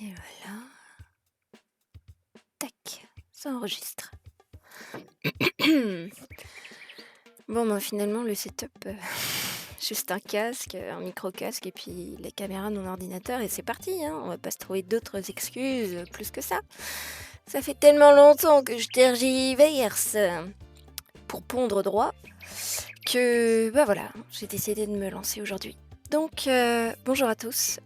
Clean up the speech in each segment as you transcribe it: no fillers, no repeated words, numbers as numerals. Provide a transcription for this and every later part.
Et voilà. Tac, ça enregistre. Bon, ben, finalement, le setup, juste un casque, un micro-casque et puis la caméra de mon ordinateur et c'est parti, hein. On va pas se trouver d'autres excuses, plus que ça. Ça fait tellement longtemps que je tergiverse, pour pondre droit que, bah, voilà, j'ai décidé de me lancer aujourd'hui. Donc, bonjour à tous.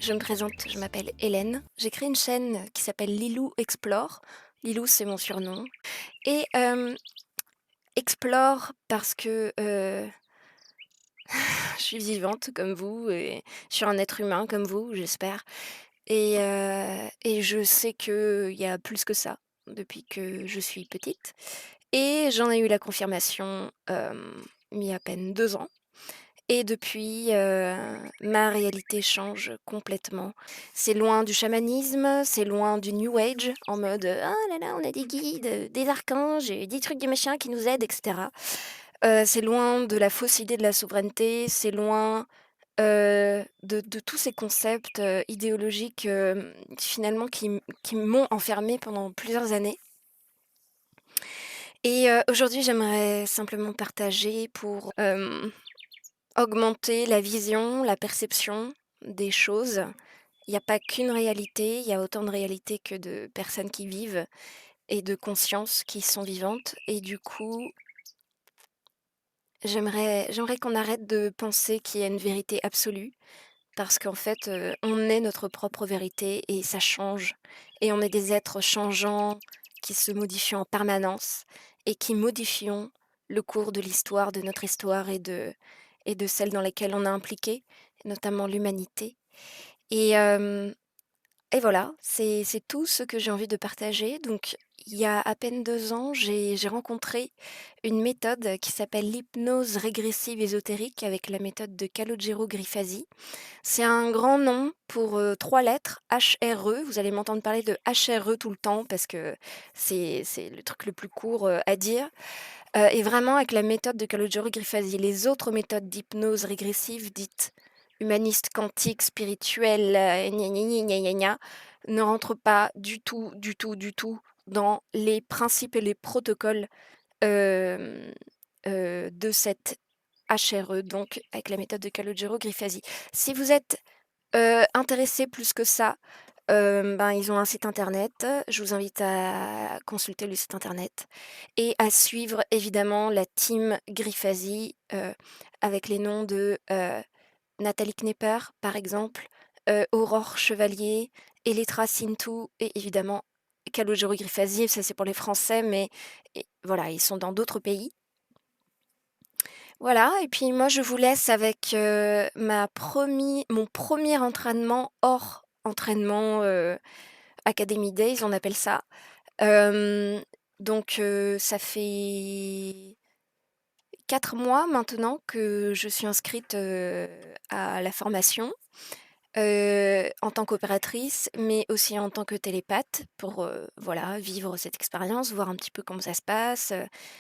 Je me présente, je m'appelle Hélène. J'ai créé une chaîne qui s'appelle Lilou Explore. Lilou, c'est mon surnom. Et Explore parce que je suis vivante comme vous et je suis un être humain comme vous, j'espère. Et je sais qu'il y a plus que ça depuis que je suis petite. Et j'en ai eu la confirmation il y a à peine 2 ans. Et depuis, ma réalité change complètement. C'est loin du chamanisme, c'est loin du New Age, en mode ah là là, on a des guides, des archanges, des trucs, des machins qui nous aident, etc. C'est loin de la fausse idée de la souveraineté, c'est loin de tous ces concepts idéologiques finalement qui m'ont enfermée pendant plusieurs années. Et aujourd'hui, j'aimerais simplement partager pour augmenter la vision, la perception des choses. Il n'y a pas qu'une réalité, il y a autant de réalités que de personnes qui vivent et de consciences qui sont vivantes. Et du coup, j'aimerais qu'on arrête de penser qu'il y a une vérité absolue, parce qu'en fait, on est notre propre vérité et ça change. Et on est des êtres changeants qui se modifient en permanence et qui modifions le cours de l'histoire, de notre histoire et de celle dans laquelle on est impliqué, notamment l'humanité. Et, et voilà, c'est tout ce que j'ai envie de partager. Donc, il y a à peine 2 ans, j'ai rencontré une méthode qui s'appelle l'hypnose régressive ésotérique avec la méthode de Calogero Grifasi. C'est un grand nom pour 3 lettres, HRE. Vous allez m'entendre parler de HRE tout le temps parce que c'est le truc le plus court à dire. Et vraiment avec la méthode de Calogero Grifasi. Les autres méthodes d'hypnose régressive dites humanistes, quantiques, spirituelles, gna gna gna gna gna gna, ne rentrent pas du tout, du tout, du tout dans les principes et les protocoles euh, de cette HRE, donc avec la méthode de Calogero Grifasi. Si vous êtes intéressé plus que ça, ben, ils ont un site internet. Je vous invite à consulter le site internet et à suivre évidemment la team Grifasi avec les noms de Nathalie Knepper, par exemple, Aurore Chevalier, Elettra Sintou et évidemment Calogero Grifasi. Ça, c'est pour les Français, mais voilà, ils sont dans d'autres pays. Voilà, et puis moi je vous laisse avec mon premier entraînement hors entraînement Academy Days, on appelle ça. Euh, donc ça fait 4 mois maintenant que je suis inscrite à la formation en tant qu'opératrice, mais aussi en tant que télépathe pour voilà, vivre cette expérience, voir un petit peu comment ça se passe,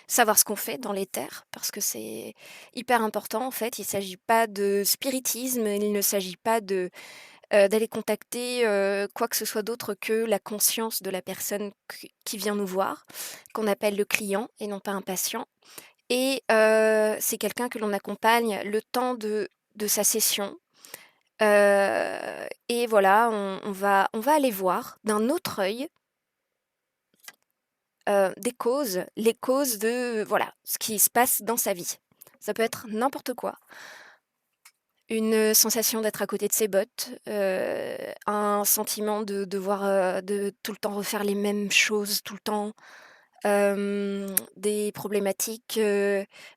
savoir ce qu'on fait dans l'éther, parce que c'est hyper important en fait. Il ne s'agit pas de spiritisme, il ne s'agit pas d'aller contacter quoi que ce soit d'autre que la conscience de la personne qui vient nous voir, qu'on appelle le client et non pas un patient. Et c'est quelqu'un que l'on accompagne le temps de sa session. Et voilà, on va aller voir d'un autre œil, les causes de, voilà, ce qui se passe dans sa vie. Ça peut être n'importe quoi. Une sensation d'être à côté de ses bottes, un sentiment de devoir, de tout le temps refaire les mêmes choses tout le temps, des problématiques,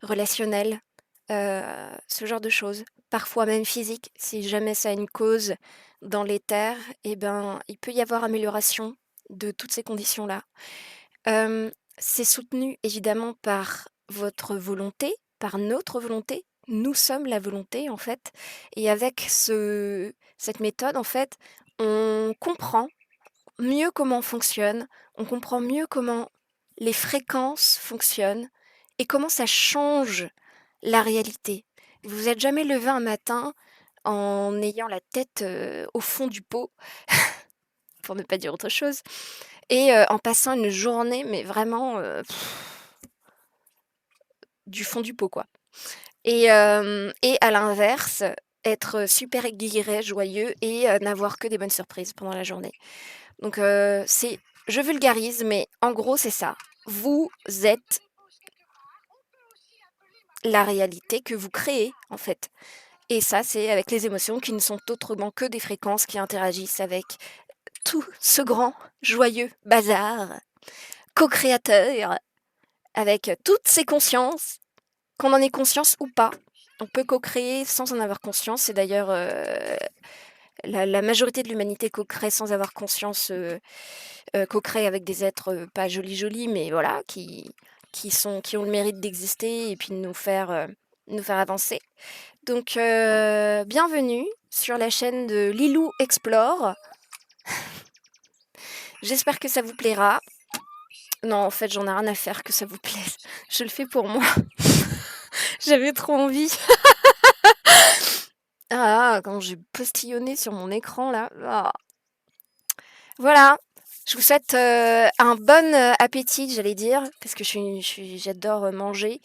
relationnelles, ce genre de choses. Parfois même physiques, si jamais ça a une cause dans l'éther et ben, il peut y avoir amélioration de toutes ces conditions-là. C'est soutenu évidemment par votre volonté, par notre volonté. Nous sommes la volonté en fait et avec cette méthode en fait, on comprend mieux comment on fonctionne, on comprend mieux comment les fréquences fonctionnent et comment ça change la réalité. Vous vous êtes jamais levé un matin en ayant la tête, au fond du pot pour ne pas dire autre chose et en passant une journée, mais vraiment, du fond du pot, quoi. Et à l'inverse, être super guilleret, joyeux et n'avoir que des bonnes surprises pendant la journée. Donc c'est je vulgarise, mais en gros, c'est ça. Vous êtes la réalité que vous créez, en fait. Et ça, c'est avec les émotions qui ne sont autrement que des fréquences qui interagissent avec tout ce grand, joyeux bazar co-créateur, avec toutes ces consciences, qu'on en ait conscience ou pas. On peut co-créer sans en avoir conscience et d'ailleurs, la majorité de l'humanité co-crée sans avoir conscience, co-crée avec des êtres, pas jolis jolis, mais voilà, qui ont le mérite d'exister et puis de nous faire avancer. Donc bienvenue sur la chaîne de Lilou Explore. J'espère que ça vous plaira. Non, en fait, j'en ai rien à faire que ça vous plaise. Je le fais pour moi. J'avais trop envie. Ah, quand j'ai postillonné sur mon écran là. Ah. Voilà. Je vous souhaite un bon appétit, j'allais dire, parce que j'adore manger.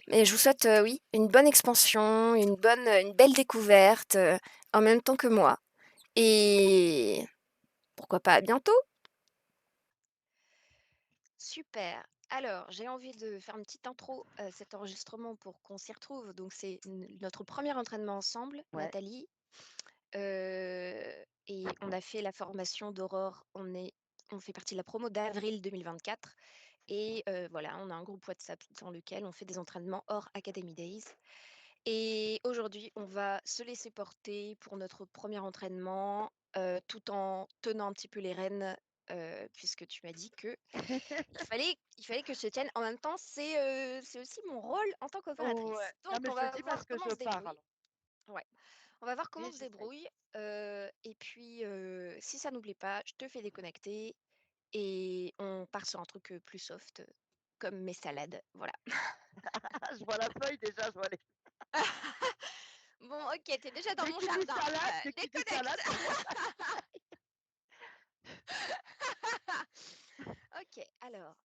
Mais je vous souhaite, oui, une bonne expansion, une belle découverte en même temps que moi. Et pourquoi pas à bientôt. Super. Alors, j'ai envie de faire une petite intro à cet enregistrement pour qu'on s'y retrouve. Donc, c'est notre premier entraînement ensemble, Ouais, Nathalie. Et on a fait la formation d'Aurore. On fait partie de la promo d'avril 2024. Et voilà, on a un groupe WhatsApp dans lequel on fait des entraînements hors Academy Days. Et aujourd'hui, on va se laisser porter pour notre premier entraînement, tout en tenant un petit peu les rênes, puisque tu m'as dit que il fallait que je te tienne. En même temps, c'est aussi mon rôle en tant ouais. qu'opératrice. Non, Donc mais on je le va dis parce voir que comment on je se pars débrouille. alors. Ouais, on va voir comment Mais on se j'essaye. débrouille, et puis, si ça nous plaît pas, je te fais déconnecter et on part sur un truc, plus soft, comme mes salades, voilà. Je vois la feuille déjà, je vois les. Bon, OK, tu es déjà dans mon jardin, Dès qui dit déconnecte. salade, je vois. OK, alors,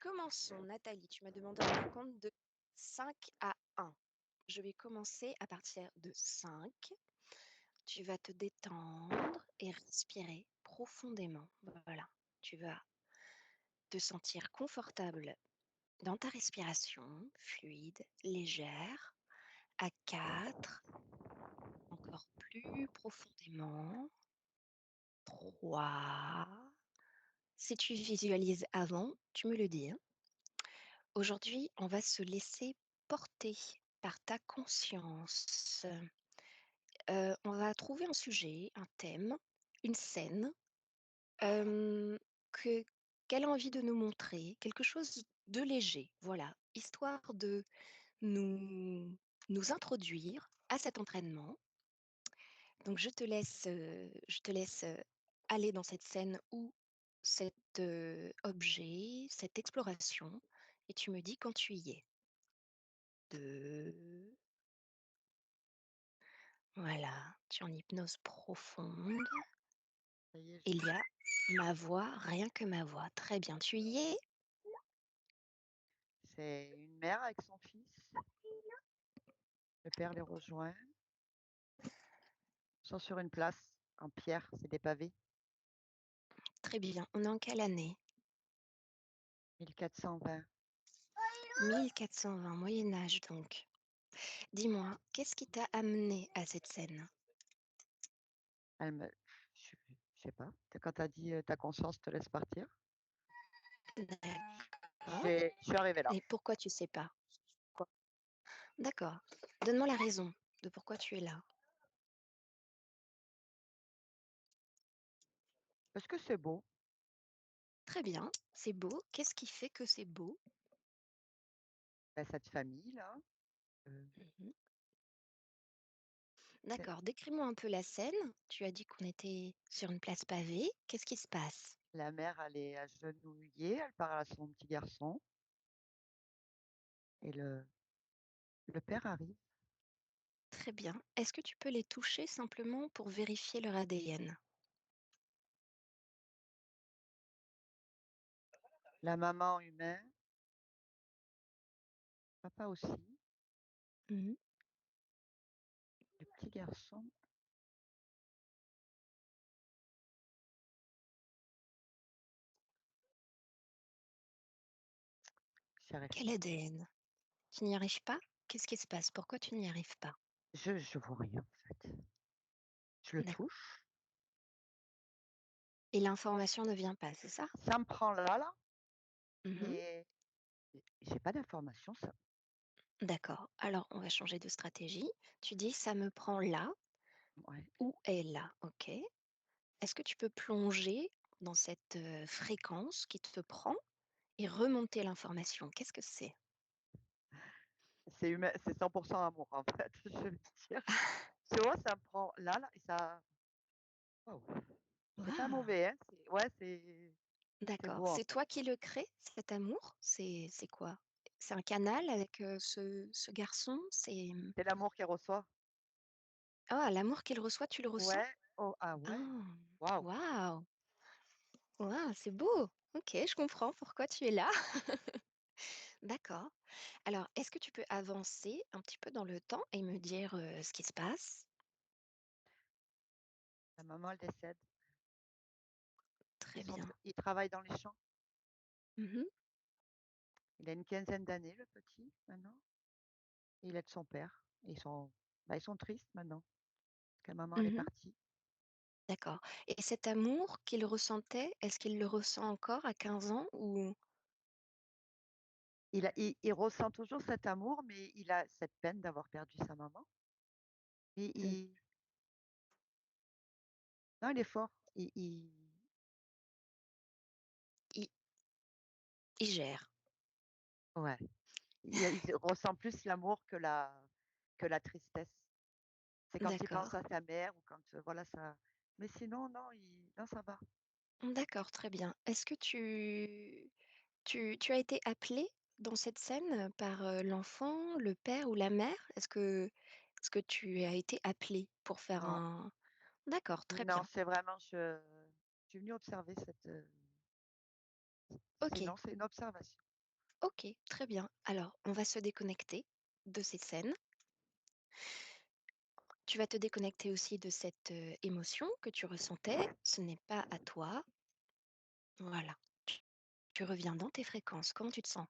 commençons. Nathalie, tu m'as demandé un compte de 5 à 1. Je vais commencer à partir de 5. Tu vas te détendre et respirer profondément. Voilà, tu vas te sentir confortable dans ta respiration, fluide, légère. À 4, encore plus profondément. 3. Si tu visualises avant, tu me le dis, hein. Aujourd'hui, on va se laisser porter par ta conscience. On va trouver un sujet, un thème, une scène que qu'elle a envie de nous montrer, quelque chose de léger, voilà, histoire de nous nous introduire à cet entraînement. Donc je te laisse, aller dans cette scène ou cet, objet, cette exploration et tu me dis quand tu y es. 2. Voilà, tu es en hypnose profonde. Ça y est, Il y a ma voix, rien que ma voix. Très bien, tu y es? c'est une mère avec son fils. Le père les rejoint. Ils sont sur une place en pierre, c'est des pavés. Très bien. On est en quelle année? 1420. 1420, Moyen Âge donc. Dis-moi, qu'est-ce qui t'a amené à cette scène? Elle me. Je sais pas. Quand t'as dit ta conscience te laisse partir, D'accord. je suis arrivée là. Et pourquoi tu sais pas? Quoi? D'accord. Donne-moi la raison de pourquoi tu es là. Est-ce que c'est beau? Très bien, c'est beau. Qu'est-ce qui fait que c'est beau? Ben, cette famille là. euh, Mhm. c'est- D'accord, décris-moi un peu la scène. Tu as dit qu'on était sur une place pavée. Qu'est-ce qui se passe? La mère, elle est agenouillée, elle parle à son petit garçon. Et le père arrive. Très bien. Est-ce que tu peux les toucher simplement pour vérifier leur ADN? la maman humain, papa aussi, Mmh. le petit garçon, j'y arrive Quel pas. ADN? Tu n'y arrives pas? Qu'est-ce qui se passe? Pourquoi tu n'y arrives pas? Je vois rien en fait. Je le D'accord, touche, et ça l'information ne vient pas, c'est ça? ça me prend là, Mmh. mais j'ai pas d'information, ça D'accord, alors on va changer de stratégie. Tu dis: «Ça me prend là». ouais. Où est là? OK. Est-ce que tu peux plonger dans cette, fréquence qui te prend et remonter l'information? Qu'est-ce que c'est? C'est humain, c'est 100 amour en fait, je vais te dire. Tu vois, ça me prend là et ça waouh, c'est pas Waouh! mauvais, hein, c'est ouais, c'est D'accord. beau en C'est fait. toi qui le crée, cet amour? C'est quoi? C'est un canal avec, ce garçon? C'est, C'est l'amour qu'il reçoit. ah, l'amour qu'il reçoit, tu le ressens? Ouais, oh, ah ouais, Ah! waouh! Waouh! Waouh, c'est beau! OK, je comprends pourquoi tu es là. D'accord. Alors, est-ce que tu peux avancer un petit peu dans le temps et me dire, ce qui se passe? La maman, elle décède. Très bien. Ils travaillent dans les champs. Mmh. Il a une quinzaine d'années, le petit, maintenant. Et il aide son père. Ils sont tristes maintenant, parce que maman, elle est Mmh. partie. D'accord, et cet amour qu'il ressentait, est-ce qu'il le ressent encore à 15 ans ou? Il ressent toujours cet amour, mais il a cette peine d'avoir perdu sa maman. Et Mmh, non, il est fort. il il gère? Ouais, il ressent plus l'amour que la tristesse. C'est quand il pense D'accord, à sa mère ou quand, voilà ça mais sinon non, non ça va. d'accord, très bien. Est-ce que tu as été appelé dans cette scène par, l'enfant, le père ou la mère? Est-ce que tu as été appelé pour faire Non, un, d'accord, très non, bien. c'est vraiment je suis venue observer c'est OK, non, c'est une observation. OK, très bien. Alors, on va se déconnecter de ces scènes. Tu vas te déconnecter aussi de cette, émotion que tu ressentais. Ce n'est pas à toi. Voilà. Tu reviens dans tes fréquences. Comment tu te sens?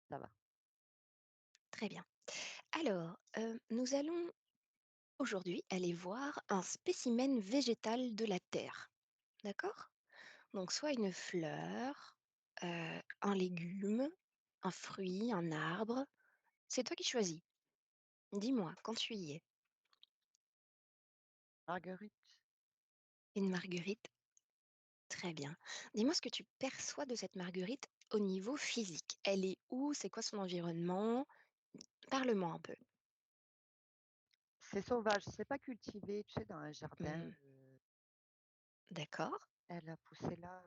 Ça va. Très bien. Alors, nous allons aujourd'hui aller voir un spécimen végétal de la Terre. D'accord? Donc soit une fleur, un légume, un fruit, un arbre. C'est toi qui choisis. Dis-moi quand tu y es. Marguerite, Une marguerite? Très bien. Dis-moi ce que tu perçois de cette marguerite au niveau physique. Elle est où? C'est quoi son environnement? Parle-moi un peu. c'est sauvage, c'est pas cultivé, tu sais, dans un jardin, Mmh, d'accord. elle a poussé là,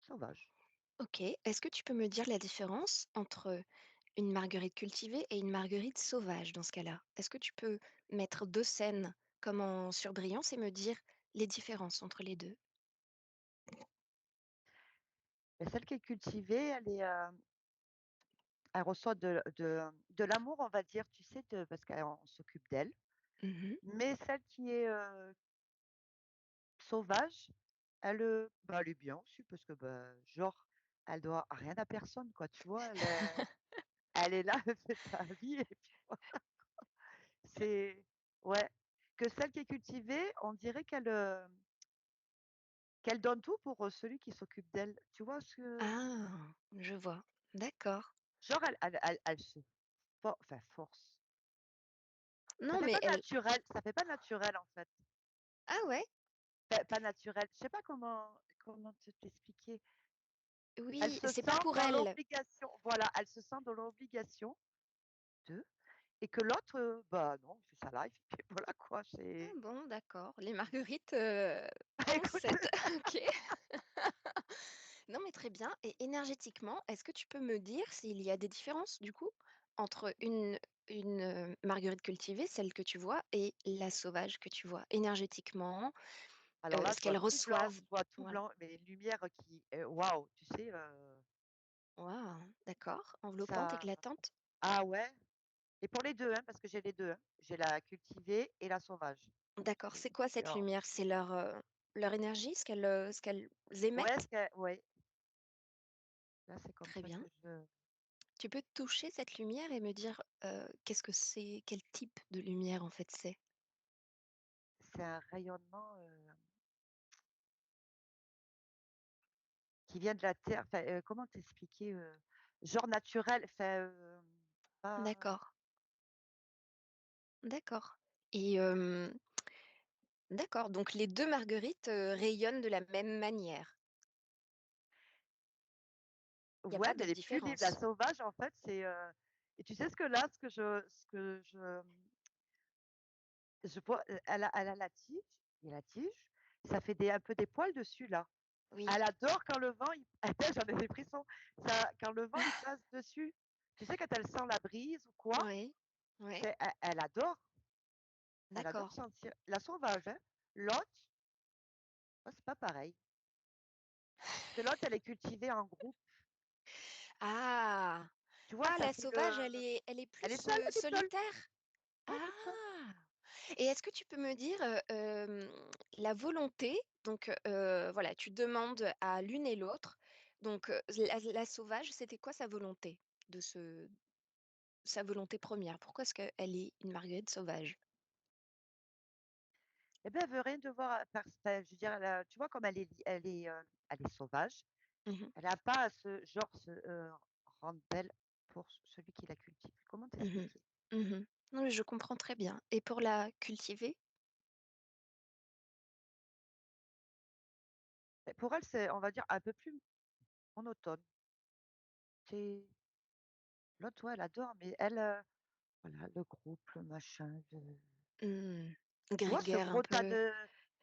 sauvage. OK. Est-ce que tu peux me dire la différence entre une marguerite cultivée et une marguerite sauvage dans ce cas-là? Est-ce que tu peux mettre 2 scènes comme en surbrillance et me dire les différences entre les 2? Et celle qui est cultivée, elle reçoit de l'amour, on va dire, tu sais, parce qu'on s'occupe d'elle. Mmh. Mais celle qui est, sauvage, bah, elle est bien aussi parce que, bah, genre, elle doit rien à personne, quoi, tu vois? Elle est là, elle fait sa vie et puis c'est ouais. Que celle qui est cultivée, on dirait qu'elle donne tout pour, celui qui s'occupe d'elle. Tu vois ce que Ah! Je vois. D'accord. genre elle se force. Non, mais elle, Ça fait pas naturel, en fait. ah ouais? Pas naturel, je sais pas comment te t'expliquer. Elle Oui, se c'est pas sent pour dans elle. l'obligation, voilà, elle se sent dans l'obligation de et que l'autre, bah, non, il fait sa life et puis voilà quoi, Ah c'est bon, d'accord. Les marguerites, ont écoute, cette OK. Non, mais très bien, et énergétiquement, est-ce que tu peux me dire s'il y a des différences, du coup, entre une marguerite cultivée, celle que tu vois, et la sauvage que tu vois? Énergétiquement, Alors là, ce qu'elles reçoivent. je vois tout Voilà. blanc, mais une lumière qui, waouh, tu sais, Waouh, d'accord. Enveloppante, ça éclatante? ah ouais et pour les 2 hein, parce que j'ai les 2 hein. J'ai la cultivée et la sauvage. D'accord. C'est quoi Et cette alors lumière? C'est leur énergie, ce qu'elles ouais, émettent? ouais, là, c'est comme Très ça bien. que je Tu peux toucher cette lumière et me dire, qu'est-ce que c'est? Quel type de lumière, en fait, c'est? c'est un rayonnement, qui vient de la terre, enfin, comment t'expliquer? Genre naturel, enfin, pas D'accord, d'accord et d'accord, donc les 2 marguerites, rayonnent de la même manière? Il y a ouais, pas mais de les plus libres. La différence? sauvage, en fait, et tu sais ce que je vois, elle a la tige et la tige, ça fait des un peu des poils dessus, là. Oui. Elle adore quand le vent il j'en ai des frissons. Ça quand le vent il passe dessus. Tu sais, quand elle sent la brise ou quoi, Oui, oui, c'est elle adore d'accord. sentir la sauvage, hein. L'autre, oh, c'est pas pareil. Parce que l'autre, elle est cultivée en groupe. Ah! Tu vois, Ah, ça la fait sauvage, elle est elle est plus, seule, toute seule. solitaire? Ouais, toute seule. Ah! Et est-ce que tu peux me dire, la volonté, donc voilà, tu demandes à l'une et l'autre, donc la sauvage, c'était quoi sa volonté de se sa volonté première? Pourquoi est-ce qu'elle est une marguerite sauvage? Eh ben, elle veut rien devoir à enfin, je veux dire, tu vois, comme elle est sauvage, Mmh. elle a pas à rendre belle pour celui qui la cultive. Comment Mmh. t'expliquer? Mmh. Non, mais je comprends très bien et pour la cultiver? Et pour elle, c'est, on va dire, un peu plus monotone. C'est l'autre, ouais, elle adore, mais elle, voilà, le groupe, le machin, Mmh. tu vois, ce Grégaire un gros tas peu, de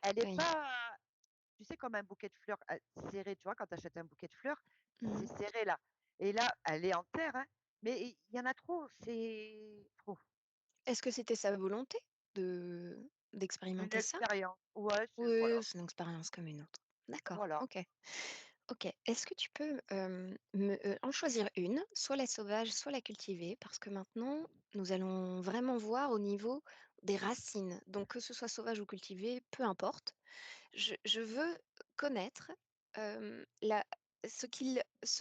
elle est oui. pas, tu sais, comme un bouquet de fleurs, serré, tu vois, quand tu achètes un bouquet de fleurs, c'est Mmh. serré là et là, elle est en terre, hein, mais il y en a trop, c'est trop. Est-ce que c'était sa volonté Une d'expérimenter ça? expérience. Ouais, c'est Oui, voilà, c'est une expérience comme une autre. D'accord, voilà. OK. OK. Est-ce que tu peux, en choisir une, soit la sauvage, soit la cultivée? Parce que maintenant, nous allons vraiment voir au niveau des racines. Donc que ce soit sauvage ou cultivé, peu importe. Je veux connaître, la ce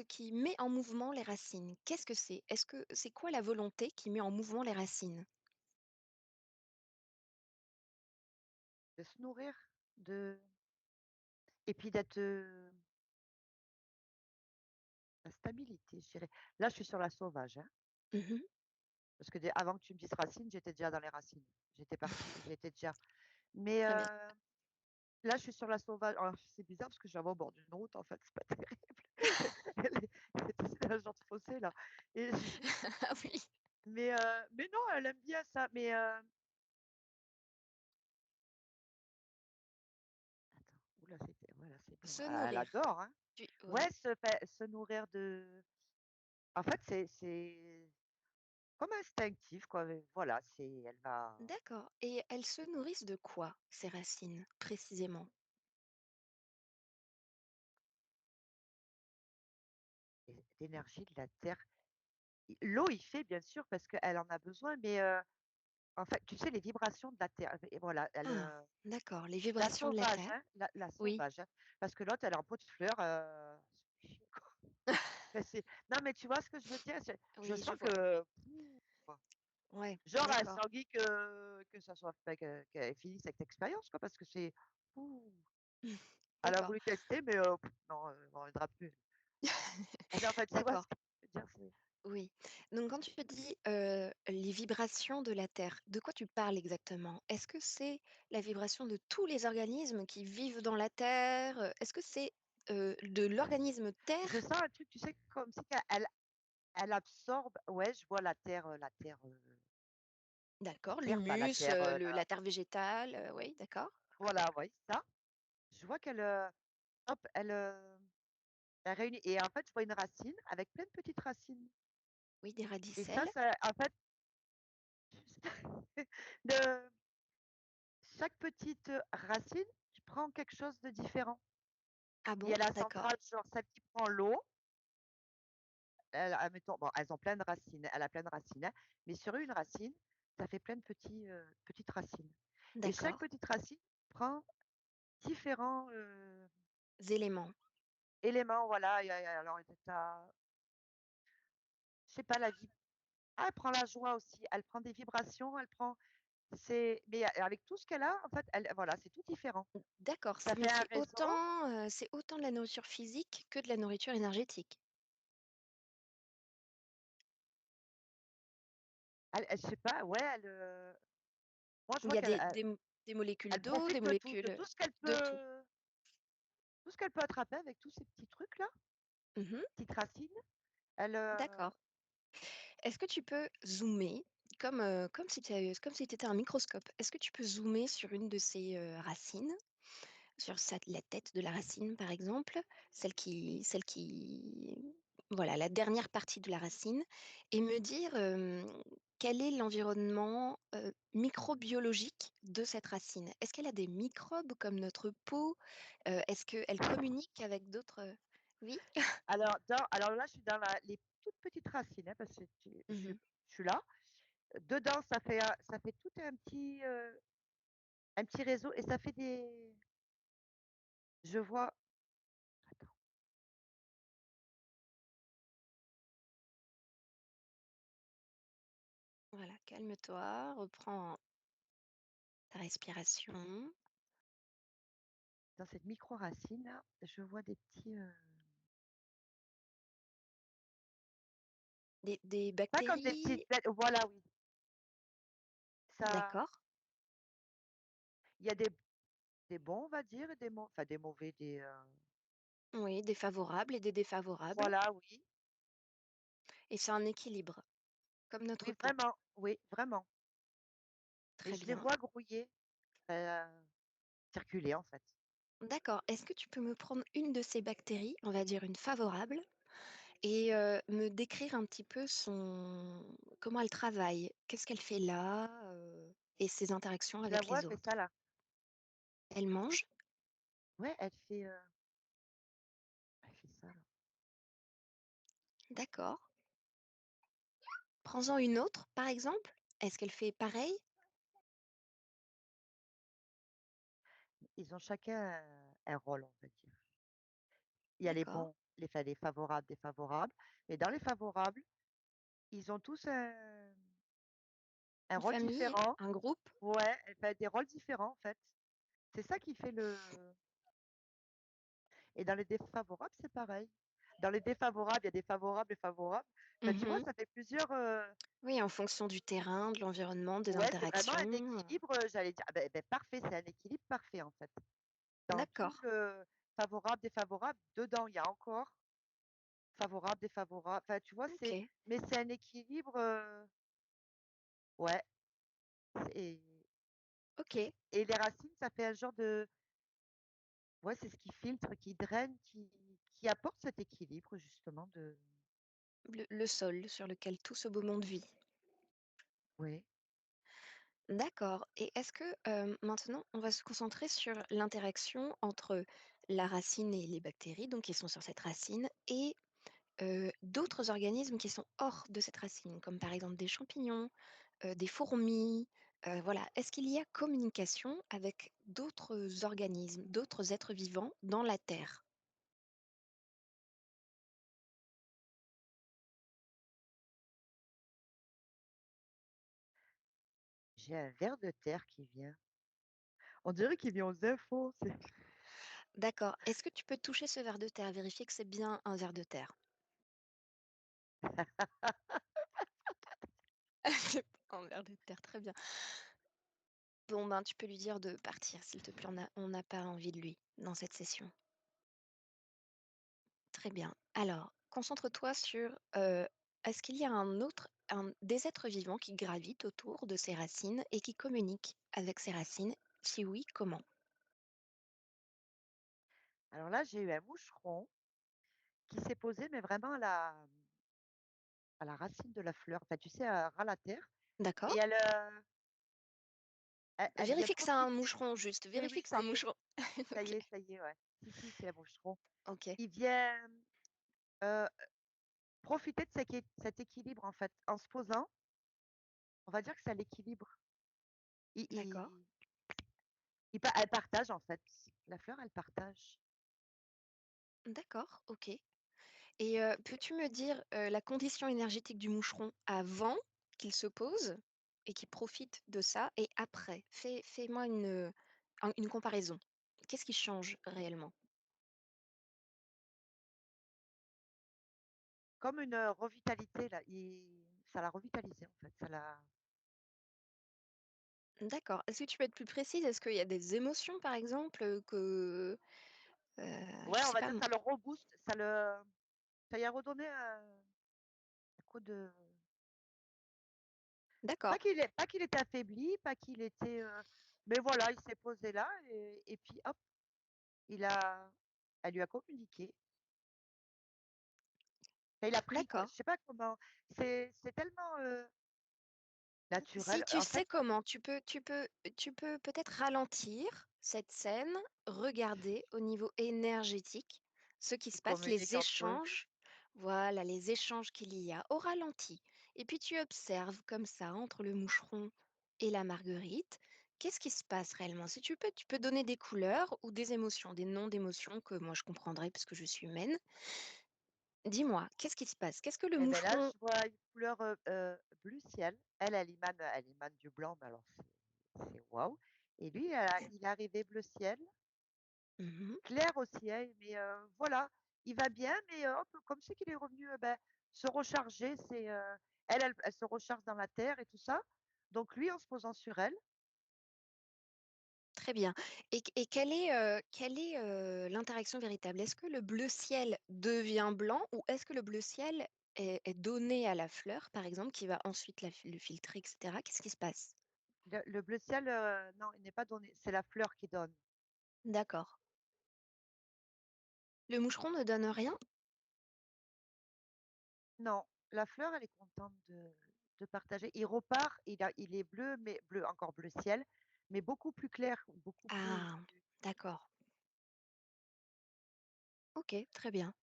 qui met en mouvement les racines. Qu'est-ce que c'est? Est-ce que c'est quoi la volonté qui met en mouvement les racines? De se nourrir, de et puis d'être, la stabilité, je dirais. Là, je suis sur la sauvage, hein, Mmh. parce que dès avant que tu me dises racines, j'étais déjà dans les racines. J'étais déjà mais Très bien. là, je suis sur la sauvage. Alors c'est bizarre parce que je la vois au bord d'une route, en fait, c'est pas terrible. Elle est tu sais, dans un genre de fossé là et Ah oui. mais non, elle aime bien ça, attends, ouh là, c'était voilà, c'est bon. Se Ah, elle nourrir. adore, hein. Oui. Ouais, se nourrir de en fait, c'est comme instinctif, quoi, voilà, c'est elle va D'accord et elles se nourrissent de quoi, ces racines, précisément? d'énergie de la terre. L'eau, il fait bien sûr parce qu'elle en a besoin, mais en fait, tu sais, les vibrations de la terre et voilà, Ah, d'accord, les la vibrations de la sauvage, terre. hein, la Oui. sauvage, hein, parce que l'autre, elle est en pot de fleurs, c'est chier, quoi. Enfin, c'est non, mais tu vois ce que je veux dire? Je Oui, je sens vois. que Ouais, genre, elle d'accord. s'ennuie que ça soit enfin, qu'elle finisse cette expérience, quoi, parce que c'est ouh, elle a D'accord, voulu tester, mais non, elle en reviendra plus. Ah non, en fait, tu vois ce d'accord, que je veux dire? C'est oui. Donc quand tu dis, les vibrations de la terre, de quoi tu parles exactement? Est-ce que c'est la vibration de tous les organismes qui vivent dans la terre? Est-ce que c'est, de l'organisme je terre? sens un truc, tu sais, comme si elle absorbe ouais, je vois la D'accord, terre, pas la l'humus, terre, la terre végétale, oui, d'accord. voilà, ouais, ça. Je vois qu'elle, hop, elle réunit et en fait, je vois une racine avec plein de petites racines Oui, des et ça, radicelles. en fait, de chaque petite, racine, je prend quelque chose de différent. Ah Il y bon? a la D'accord, centrale, genre celle qui prend l'eau, elle admettons, bon, elles ont plein de racines, elle a plein de racines, hein, mais sur une racine, ça fait plein de petites racines et chaque d'accord. petite racine prend différents, Éléments. éléments, voilà. Il y a alors tu je sais pas, la vie, ah, elle prend la joie aussi, elle prend des vibrations, elle prend mais avec tout ce qu'elle a, en fait, elle voilà, c'est tout différent. D'accord, Ça mais fait un réseau. c'est autant de la nourriture physique que de la nourriture énergétique? Elle je sais pas, ouais, moi je Il vois y a qu'elle des molécules elle d'eau, des profite de molécules, de tout? tout ce qu'elle peut attraper avec tous ces petits trucs-là, Mmh. petites racines. Elle, D'accord. Est-ce que tu peux zoomer comme si tu étais un microscope? Est-ce que tu peux zoomer sur une de ces, racines? Sur sa la tête de la racine, par exemple, celle qui voilà, la dernière partie de la racine et me dire, quel est l'environnement, microbiologique de cette racine? Est-ce qu'elle a des microbes comme notre peau? Est-ce qu'elle communique avec d'autres, oui? alors là, je suis dans la les toutes petites racines, hein, parce que Mmh. je suis là. Dedans, ça fait tout un petit réseau et ça fait des je vois attends, Voilà, calme-toi, reprends ta respiration. dans cette micro-racine là, je vois des petits, Des pas comme des petites bactéries, bêtes, voilà, oui. Ça d'accord, il y a des bons, on va dire, et des mauvais, oui, des favorables et des défavorables voilà, oui. et c'est un équilibre, comme notre Oui, peau. vraiment, oui, vraiment. Et Très je les bien. vois grouiller, heu, circuler, en fait. D'accord. Est-ce que tu peux me prendre une de ces bactéries, on va dire une favorable, et me décrire un petit peu son comment elle travaille? Qu'est-ce qu'elle fait là, et ses interactions Je la avec vois, les elle fait ça autres? là. Elle mange? Ouais, elle fait ça là. D'accord. Prends-en une autre, par exemple. Est-ce qu'elle fait pareil? Ils ont chacun un rôle, on va dire. Il y a les D'accord. bons, les favorables, défavorables, mais dans les favorables, ils ont tous un Une rôle famille? différent. Un groupe? Ouais, enfin des rôles différents, en fait. C'est ça qui fait le et dans les défavorables, c'est pareil. Dans les défavorables, il y a des favorables et favorables. Enfin, tu vois, Mmh. ça fait plusieurs, Oui, en fonction du terrain, de l'environnement, des ouais, c'est vraiment un interactions, équilibre, j'allais dire, ah parfait, c'est un équilibre parfait, en fait. Dans tout d'accord. le favorable, défavorable, dedans, il y a encore favorable, défavorable, enfin, tu vois, OK, mais c'est un équilibre, ouais, c'est OK. et les racines, ça fait un genre de ouais, c'est ce qui filtre, qui draine, qui apporte cet équilibre justement de Le sol sur lequel tout ce beau monde vit. ouais. D'accord, et est-ce que, maintenant on va se concentrer sur l'interaction entre la racine et les bactéries, donc qui sont sur cette racine et d'autres organismes qui sont hors de cette racine, comme par exemple des champignons, des fourmis, voilà. Est-ce qu'il y a communication avec d'autres organismes, d'autres êtres vivants dans la Terre? J'ai un ver de terre qui vient. On dirait qu'il vient aux infos, c'est D'accord. Est-ce que tu peux toucher ce ver de terre, vérifier que c'est bien un ver de terre? C'est pas un ver de terre, très bien. Bon, ben, tu peux lui dire de partir, s'il te plaît. On n'a pas envie de lui dans cette session. Très bien. Alors, concentre-toi sur, est-ce qu'il y a des êtres vivants qui gravitent autour de ces racines et qui communiquent avec ces racines? Si oui, comment? alors là, j'ai eu un moucheron qui s'est posé, mais vraiment à la racine de la fleur, enfin, tu sais, ras la terre et D'accord. elle vient Vérifie que c'est un profiter. moucheron juste, Oui, vérifie oui, que c'est un moucheron. OK, ça y est, ouais. Si, c'est un moucheron. OK, Il vient, heu, profiter de cet équilibre, en fait, en se posant, on va dire que ça l'équilibre. Il d'accord, il elle partage, en fait. La fleur, elle partage. d'accord, OK. Et peux-tu me dire, la condition énergétique du moucheron avant qu'il se pose et qu'il profite de ça et après? Fais-moi une comparaison. Qu'est-ce qui change réellement? Comme une, revitalité, là, ça l'a revitalisé, en fait, ça l'a D'accord. Est-ce que tu peux être plus précise? Est-ce qu'il y a des émotions, par exemple, ouais, je on sais va pas dire, moi. ça le rebooste, ça lui a redonné un coup de D'accord, pas qu'il était affaibli, pas qu'il était, mais voilà, il s'est posé là et puis hop, il a elle lui a communiqué. Enfin, il a pris quoi. d'accord. Je sais pas comment, c'est tellement, Si naturel. tu En sais fait, comment, tu peux peut-être ralentir cette scène, regarder au niveau énergétique ce qui ils se passe, communiquent les entre eux. échanges, voilà, les échanges qu'il y a au ralenti. Et puis tu observes comme ça entre le moucheron et la marguerite, qu'est-ce qui se passe réellement? Si tu peux donner des couleurs ou des émotions, des noms d'émotions que moi je comprendrai parce que je suis humaine. Dis-moi, qu'est-ce qui se passe? Qu'est-ce que le Et ben là, moucheron. je vois une couleur, bleu ciel. Elle émane du blanc, mais alors c'est waouh, et lui, il est arrivé bleu ciel, Mmh. clair aussi, hein, mais voilà, il va bien, mais hop, comme c'est qu'il est revenu, se recharger, elle se recharge dans la terre et tout ça. Donc lui, en se posant sur elle, Très bien. Et quelle est, l'interaction véritable? Est-ce que le bleu ciel devient blanc ou est-ce que le bleu ciel est donné à la fleur, par exemple, qui va ensuite le filtrer et cetera? Qu'est-ce qui se passe? le bleu ciel, non, il n'est pas donné, c'est la fleur qui donne. D'accord. Le moucheron ne donne rien? Non, la fleur, elle est contente de partager. Il repart, il est bleu, mais bleu, encore bleu ciel, mais beaucoup plus clair, beaucoup plus Ah, d'accord. OK, très bien.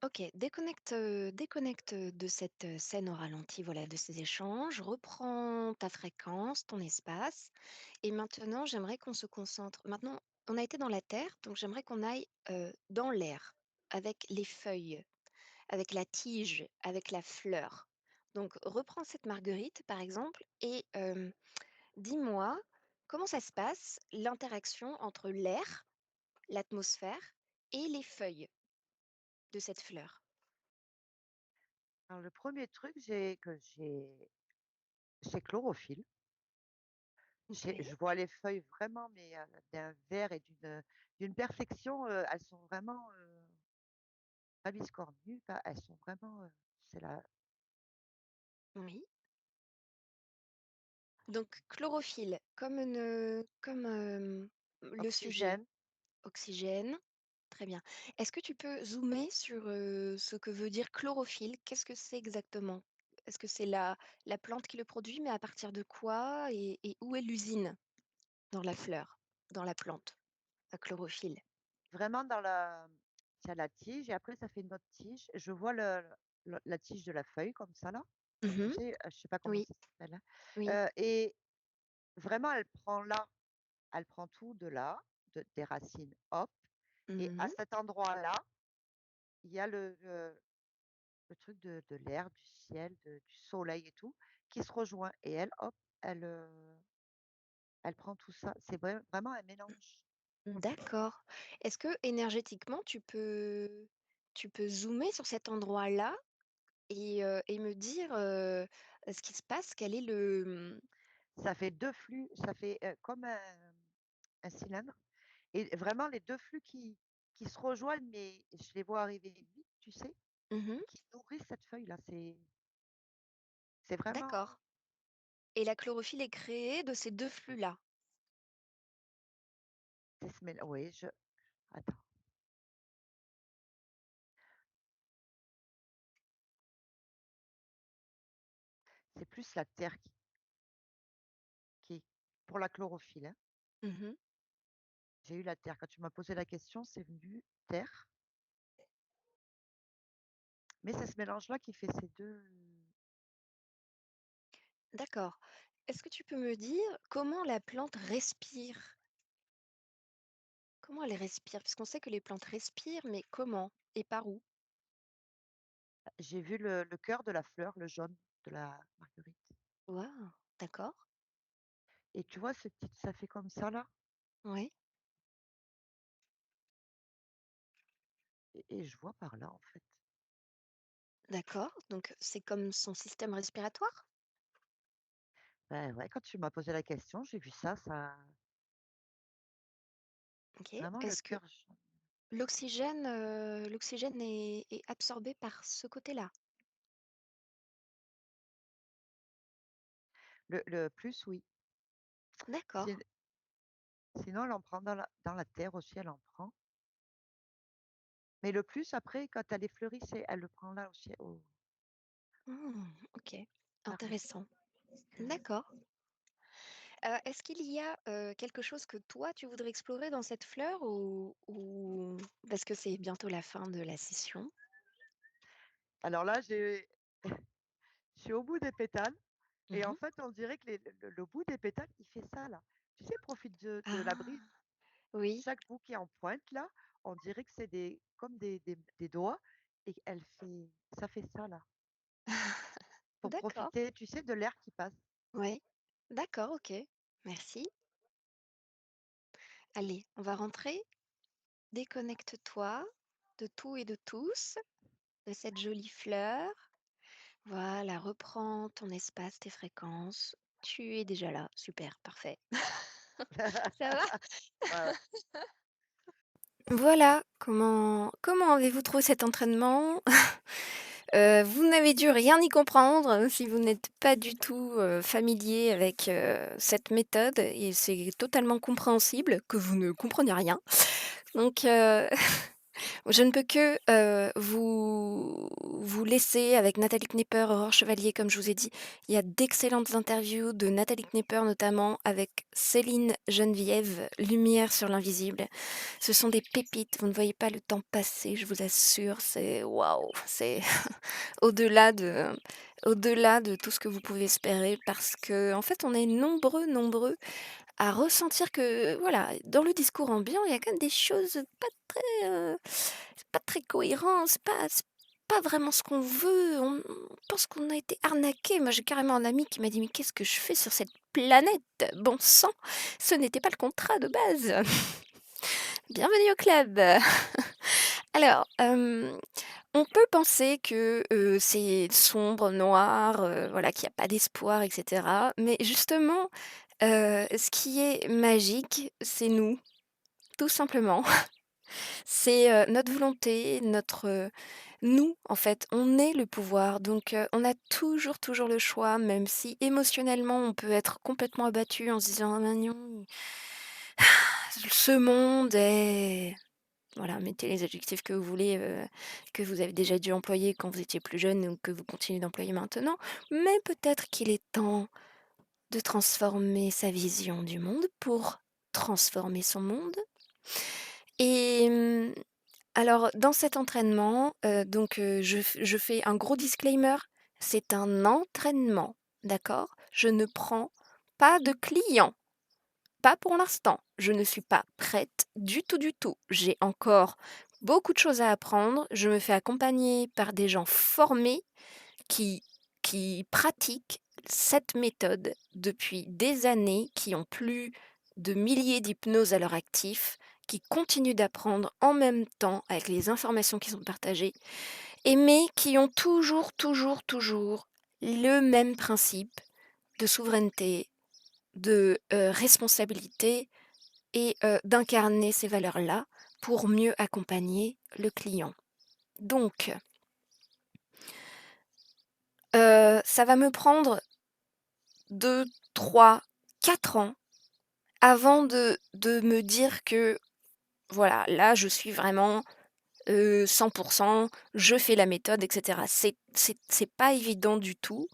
OK, déconnecte de cette, scène au ralenti, voilà, de ces échanges. Reprends ta fréquence, ton espace et maintenant j'aimerais qu'on se concentre maintenant, on a été dans la terre, donc j'aimerais qu'on aille, dans l'air, avec les feuilles, avec la tige, avec la fleur. Donc reprends cette marguerite, par exemple et dis-moi comment ça se passe, l'interaction entre l'air, l'atmosphère et les feuilles de cette fleur? Alors le premier truc c'est chlorophylle. OK. Je vois les feuilles vraiment, mais d'un vert et d'une perfection, elles sont vraiment, pas biscornues, pas elles sont vraiment, c'est la Oui. Donc chlorophylle, comme, le sujet, oxygène. oxygène, très bien. Est-ce que tu peux zoomer sur, ce que veut dire chlorophylle? Qu'est-ce que c'est exactement? Est-ce que c'est la plante qui le produit, mais à partir de quoi? Et où est l'usine dans la fleur, dans la plante, à chlorophylle? Vraiment dans la il y a la tige et après ça fait une autre tige. Je vois la tige de la feuille comme ça là, tu Mmh. sais? Je sais pas comment Oui, ça s'appelle, hein, oui. et vraiment elle prend tout de là, des racines, hop, et à Mmh. cet endroit-là, il y a le truc de l'air, du ciel, du soleil et tout, qui se rejoint et elle, hop, elle prend tout ça. C'est vraiment un mélange. D'accord. Est-ce que énergétiquement tu peux zoomer sur cet endroit-là? Et me dire, ce qui se passe, quel est Ça fait 2 flux, ça fait, comme un cylindre, et vraiment les 2 flux qui se rejoignent, mais je les vois arriver vite, tu sais? mmh. Et qui nourrissent cette feuille-là. C'est vraiment D'accord, et la chlorophylle est créée de ces 2 flux-là? c'est ce mél oui, attends, c'est plus la terre qui pour la chlorophylle, hein. Mmh. J'ai eu la terre. Quand tu m'as posé la question, c'est venu terre, mais c'est ce mélange-là qui fait ces 2. D'accord. Est-ce que tu peux me dire comment la plante respire? Comment elle respire? Parce qu'on sait que les plantes respirent, mais comment et par où? J'ai vu le cœur de la fleur, le jaune de la marguerite Waouh! D'accord. et tu vois, ça fait comme ça là Oui, et je vois par là, en fait. d'accord. Donc c'est comme son système respiratoire? Ben ouais, quand tu m'as posé la question, j'ai vu ça, OK. vraiment le Est-ce que cœur jaune. l'oxygène est absorbé par ce côté-là? Le plus, oui. D'accord. Si sinon, elle en prend dans la terre aussi, elle en prend. Mais le plus, après, quand elle est fleurie, elle le prend là aussi, au Mmh, OK. pareil. Intéressant. Donc, D'accord. Est-ce qu'il y a, quelque chose que toi tu voudrais explorer dans cette fleur ou parce que c'est bientôt la fin de la session? alors là, je suis au bout des pétales et en Mmh. fait, on dirait que le bout des pétales, il fait ça là. Tu sais, il profite de la brise. Ah! Oui. Chaque bout qui est en pointe là, on dirait que c'est comme des doigts et ça fait ça là, pour D'accord. profiter, tu sais, de l'air qui passe. Oui. D'accord, OK. Merci. Allez, on va rentrer. Déconnecte-toi de tout et de tous, de cette jolie fleur. Voilà, reprends ton espace, tes fréquences. Tu es déjà là. Super, parfait. Ça va? Ouais, ouais. Voilà, comment avez-vous trouvé cet entraînement? Vous n'avez dû rien y comprendre, si vous n'êtes pas du tout, familier avec, cette méthode et c'est totalement compréhensible que vous ne compreniez rien. Donc je ne peux que, vous laisser avec Nathalie Knepper, Aurore Chevalier, comme je vous ai dit. Il y a d'excellentes interviews de Nathalie Knepper, notamment avec Céline Geneviève, Lumière sur l'invisible. Ce sont des pépites, vous ne voyez pas le temps passer, je vous assure, c'est waouh, c'est au-delà de tout ce que vous pouvez espérer parce qu'en fait, on est nombreux à ressentir que, voilà, dans le discours ambiant, il y a quand même des choses c'est pas très cohérent, c'est pas vraiment ce qu'on veut, on pense qu'on a été arnaqué. Moi, j'ai carrément un ami qui m'a dit: «Mais qu'est-ce que je fais sur cette planète? Bon sang, ce n'était pas le contrat de base». Bienvenue au club. Alors, on peut penser que, c'est sombre, noir, voilà, qu'il y a pas d'espoir et cetera. Mais justement, ce qui est magique, c'est nous, tout simplement. C'est, notre volonté, nous, en fait, on est le pouvoir. Donc, on a toujours le choix, même si émotionnellement, on peut être complètement abattu en se disant: «Ah mais non, ce monde est» voilà, mettez les adjectifs que vous voulez, que vous avez déjà dû employer quand vous étiez plus jeune ou que vous continuez d'employer maintenant. Mais peut-être qu'il est temps de transformer sa vision du monde pour transformer son monde. Et alors dans cet entraînement, donc je fais un gros disclaimer, c'est un entraînement, d'accord? Je ne prends pas de clients. Pas pour l'instant. Je ne suis pas prête du tout, du tout. J'ai encore beaucoup de choses à apprendre. Je me fais accompagner par des gens formés qui qui pratiquent cette méthode depuis des années, qui ont plus de milliers d'hypnoses à leur actif, qui continuent d'apprendre en même temps avec les informations qui sont partagées et mais qui ont toujours le même principe de souveraineté, de, responsabilité et d'incarner ces valeurs-là pour mieux accompagner le client. Donc, ça va me prendre 2, 3, 4 ans avant de me dire que, voilà, là, je suis vraiment 100 je fais la méthode et cetera. C'est pas évident du tout.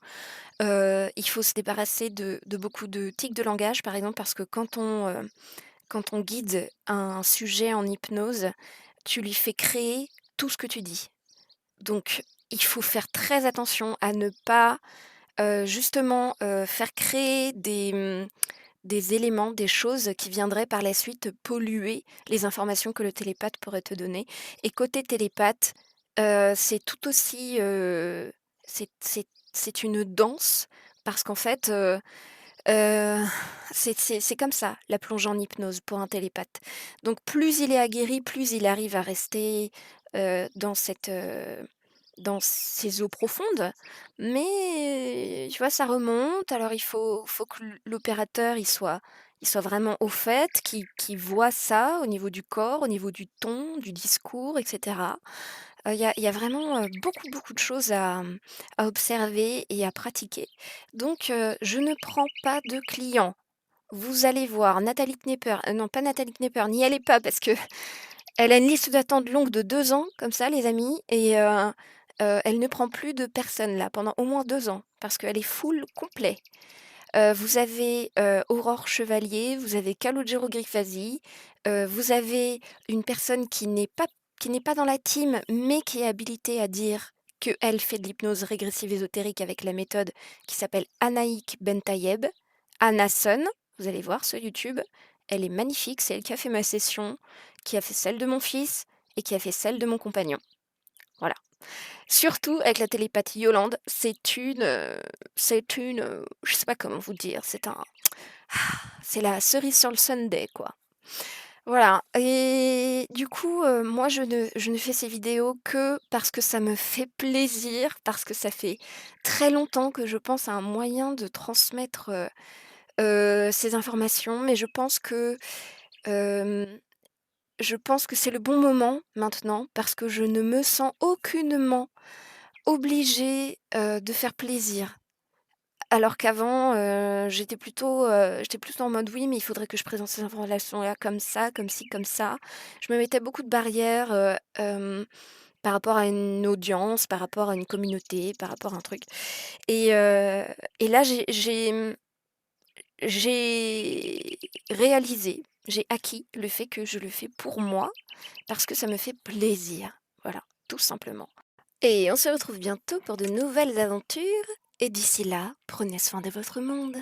Il faut se débarrasser de beaucoup de tics de langage, par exemple, parce que quand on guide un sujet en hypnose, tu lui fais créer tout ce que tu dis. Donc il faut faire très attention à ne pas, justement, faire créer des éléments, des choses qui viendraient par la suite polluer les informations que le télépathe pourrait te donner. Et côté télépathe, c'est tout aussi, c'est une danse parce qu'en fait, Heu, c'est comme ça, la plonge en hypnose pour un télépathe. Donc plus il est aguerri, plus il arrive à rester, dans dans ces eaux profondes. Mais tu vois, ça remonte, alors il faut que l'opérateur, il soit vraiment au fait, qu'il voit ça au niveau du corps, au niveau du ton, du discours et cetera. Il y a vraiment, beaucoup, beaucoup de choses à observer et à pratiquer. Donc je ne prends pas de clients. Vous allez voir Nathalie Knepper, non pas Nathalie Knepper, n'y allez pas parce que elle a une liste d'attente longue de 2 ans comme ça les amis et elle ne prend plus de personnes là pendant au moins 2 ans parce qu'elle est full complet. Vous avez, Aurore Chevalier, vous avez Calogero Grifasi, vous avez une personne qui n'est pas dans la team, mais qui est habilitée à dire qu'elle fait de l'hypnose régressive ésotérique avec la méthode qui s'appelle Anaïk Bentayeb. Anna Sun, vous allez voir sur YouTube, elle est magnifique, c'est elle qui a fait ma session, qui a fait celle de mon fils et qui a fait celle de mon compagnon. Voilà. Surtout avec la télépathie Yolande, je sais pas comment vous dire, c'est la cerise sur le sundae, quoi. Voilà et du coup, moi je ne fais ces vidéos que parce que ça me fait plaisir, parce que ça fait très longtemps que je pense à un moyen de transmettre, ces informations, mais hem, je pense que c'est le bon moment maintenant parce que je ne me sens aucunement obligée, de faire plaisir. Alors qu'avant, j'étais plutôt en mode: «Oui, mais il faudrait que je présente ces informations-là comme ça, comme ci, comme ça». Je me mettais beaucoup de barrières, par rapport à une audience, par rapport à une communauté, par rapport à un truc et et là, j'ai réalisé, j'ai acquis le fait que je le fais pour moi, parce que ça me fait plaisir. Voilà, tout simplement. Et on se retrouve bientôt pour de nouvelles aventures et d'ici là, prenez soin de votre monde.